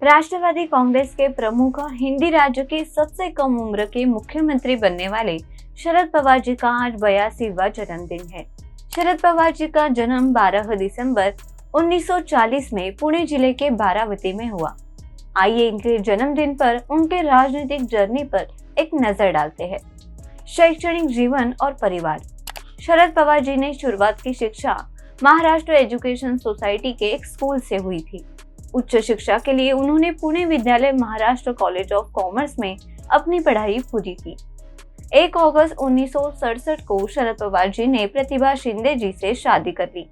राष्ट्रवादी कांग्रेस के प्रमुख और हिंदी राज्य के सबसे कम उम्र के मुख्यमंत्री बनने वाले शरद पवार जी का आज 82वां जन्मदिन है। शरद पवार जी का जन्म 12 दिसंबर 1940 में पुणे जिले के बारावती में हुआ। आइए इनके जन्मदिन पर उनके राजनीतिक जर्नी पर एक नजर डालते हैं। शैक्षणिक जीवन और परिवार। शरद पवार जी ने शुरुआत की शिक्षा महाराष्ट्र एजुकेशन सोसाइटी के एक स्कूल से हुई थी। उच्च शिक्षा के लिए उन्होंने पुणे विद्यालय महाराष्ट्र कॉलेज ऑफ कॉमर्स में अपनी पढ़ाई पूरी की। 1 अगस्त 1967 को शरद पवार जी ने प्रतिभा शिंदे जी से शादी कर ली।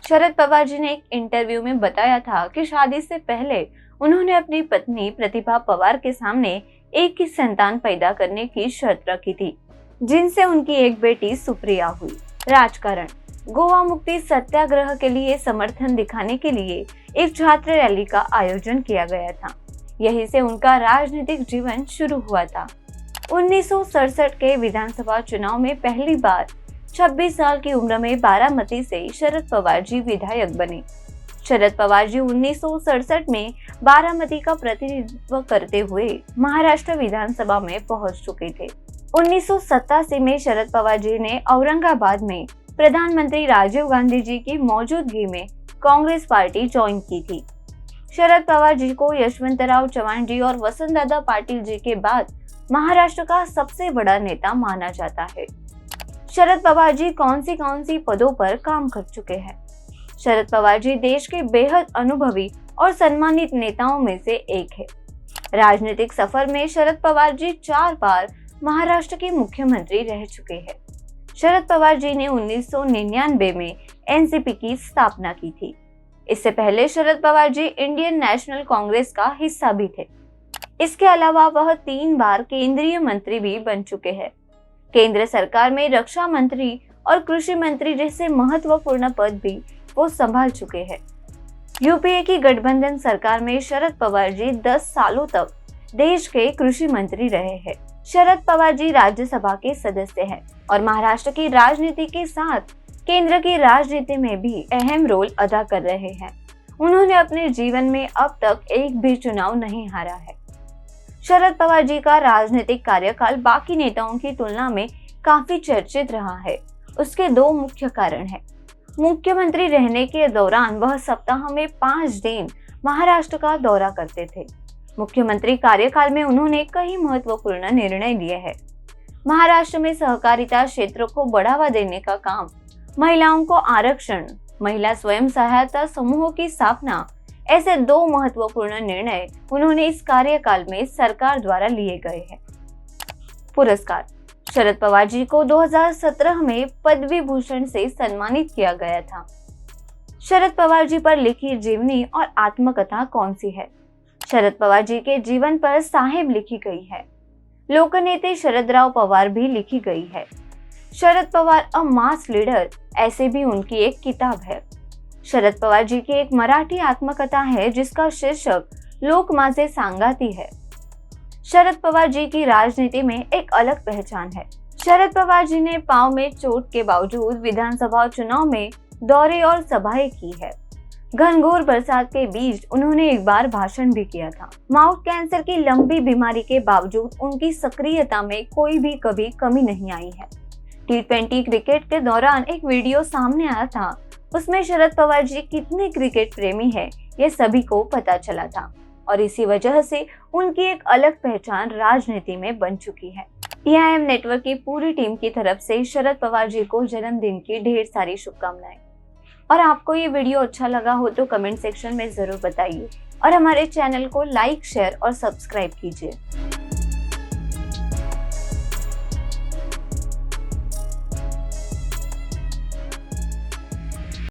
शरद पवार जी ने एक इंटरव्यू में बताया था कि शादी से पहले उन्होंने अपनी पत्नी प्रतिभा पवार के सामने एक ही संतान पैदा करने की शर्त रखी थी, जिनसे उनकी एक बेटी सुप्रिया हुई। राजकारण। गोवा मुक्ति सत्याग्रह के लिए समर्थन दिखाने के लिए एक छात्र रैली का आयोजन किया गया था। यहीं से उनका राजनीतिक जीवन शुरू हुआ था। 1967 के विधानसभा चुनाव में पहली बार 26 साल की उम्र में बारामती से शरद पवार जी विधायक बने। शरद पवार जी 1967 में बारामती का प्रतिनिधित्व करते हुए महाराष्ट्र विधानसभा में पहुंच चुके थे। 1987 में शरद पवार जी ने औरंगाबाद में प्रधानमंत्री राजीव गांधी जी की मौजूदगी में कांग्रेस पार्टी ज्वाइन की थी। शरद पवार जी को यशवंतराव चव्हाण जी और वसंतदादा पाटिल जी के बाद महाराष्ट्र का सबसे बड़ा नेता माना जाता है। शरद पवार जी कौन सी पदों पर काम कर चुके हैं। शरद पवार जी देश के बेहद अनुभवी और सम्मानित नेताओं में से एक है। राजनीतिक सफर में शरद पवार जी 4 बार महाराष्ट्र के मुख्यमंत्री रह चुके हैं। शरद पवार जी ने 1999 में एनसीपी की स्थापना की थी। इससे पहले शरद पवार जी इंडियन नेशनल कांग्रेस का हिस्सा भी थे। इसके अलावा वह 3 बार केंद्रीय मंत्री भी बन चुके हैं। केंद्र सरकार में रक्षा मंत्री और कृषि मंत्री जैसे महत्वपूर्ण पद भी वो संभाल चुके हैं। यूपीए की गठबंधन सरकार में शरद पवार जी 10 सालों तक देश के कृषि मंत्री रहे हैं। शरद पवार जी राज्यसभा के सदस्य हैं और महाराष्ट्र की राजनीति के साथ केंद्र की राजनीति में भी अहम रोल अदा कर रहे हैं। उन्होंने अपने जीवन में अब तक एक भी चुनाव नहीं हारा है। शरद पवार जी का राजनीतिक कार्यकाल बाकी नेताओं की तुलना में काफी चर्चित रहा है। उसके 2 मुख्य कारण हैं। मुख्यमंत्री रहने के दौरान वह सप्ताह में 5 दिन महाराष्ट्र का दौरा करते थे। मुख्यमंत्री कार्यकाल में उन्होंने कई महत्वपूर्ण निर्णय लिए हैं। महाराष्ट्र में सहकारिता क्षेत्र को बढ़ावा देने का काम, महिलाओं को आरक्षण, महिला स्वयं सहायता समूहों की स्थापना, ऐसे 2 महत्वपूर्ण निर्णय उन्होंने इस कार्यकाल में सरकार द्वारा लिए गए हैं। पुरस्कार। शरद पवार जी को 2017 में पद्म भूषण से सम्मानित किया गया था। शरद पवार जी पर लिखी जीवनी और आत्मकथा कौन सी है। शरद पवार जी के जीवन पर साहिब लिखी गई है। लोकनेता शरदराव पवार भी लिखी गई है। शरद पवार अ मास लीडर, ऐसे भी उनकी एक किताब है। शरद पवार जी की एक मराठी आत्मकथा है जिसका शीर्षक लोक माझे सांगाती है। शरद पवार जी की राजनीति में एक अलग पहचान है। शरद पवार जी ने पांव में चोट के बावजूद विधानसभा चुनाव में दौरे और सभाएं की है। घनघोर बरसात के बीच उन्होंने एक बार भाषण भी किया था। माउथ कैंसर की लंबी बीमारी के बावजूद उनकी सक्रियता में कोई भी कभी कमी नहीं आई है। T20 क्रिकेट के दौरान एक वीडियो सामने आया था। उसमें शरद पवार जी कितने क्रिकेट प्रेमी है ये सभी को पता चला था और इसी वजह से उनकी एक अलग पहचान राजनीति में बन चुकी है। EIM नेटवर्क की पूरी टीम की तरफ से शरद पवार जी को जन्मदिन की ढेर सारी शुभकामनाएं। और आपको ये वीडियो अच्छा लगा हो तो कमेंट सेक्शन में जरूर बताइए और हमारे चैनल को लाइक, शेयर और सब्सक्राइब कीजिए।